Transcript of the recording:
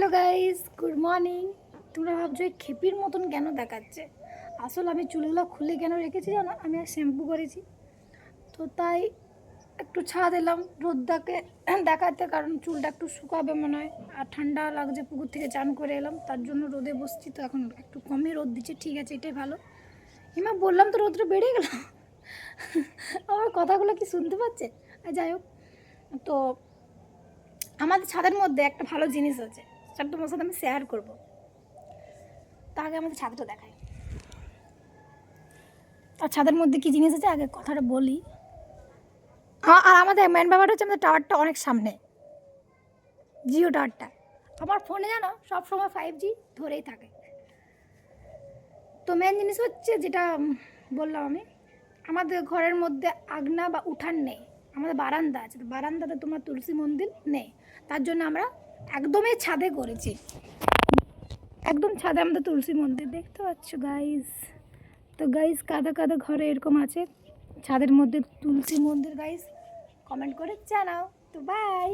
Hello guys, good morning. তোমরা ভাবছো এই খেপির মতন কেন দেখাচ্ছে? আসলে আমি চুলগুলো খুলে কেন রেখেছি জানো? আমি আর শ্যাম্পু করেছি, তো তাই একটু ছাদ এলাম রোদটাকে দেখাতে, কারণ চুলটা একটু শুকাবে মনে হয়। আর ঠান্ডা লাগছে, পুকুর থেকে চান করে এলাম, তার জন্য রোদে বসছি। তো এখন একটু কমই রোদ দিচ্ছে, ঠিক আছে, এটাই ভালো। হিমা বললাম তো রোদটা বেড়ে গেল। আমার কথাগুলো কি শুনতে পাচ্ছে? যাই হোক, তো আমাদের ছাদের মধ্যে একটা ভালো জিনিস আছে, সেটা তোমার সাথে আমি শেয়ার করবো। তা আগে আমাদের ছাদটা দেখাই। আর ছাদের মধ্যে কী জিনিস আছে আগে কথাটা বলি। হ্যাঁ, আর আমাদের মেন ব্যাপারটা হচ্ছে আমাদের টাওয়ারটা অনেক সামনে, জিও টাওয়ারটা। আমার ফোনে জানো সবসময় 5G ধরেই থাকে। তো মেন জিনিস হচ্ছে যেটা বললাম আমি, আমাদের ঘরের মধ্যে আগনা বা উঠান নেই, আমাদের বারান্দা আছে। তো বারান্দাতে তোমার তুলসী মন্দির নেই, তার জন্য আমরা একদমই ছাদে করেছি। একদম ছাদে আমাদের তুলসী মন্দির দেখতে পাচ্ছ গাইস। তো গাইস, কাদা কাদা ঘরে এরকম আছে, ছাদের মধ্যে তুলসী মন্দির গাইস, কমেন্ট করে জানাও। তো বাই।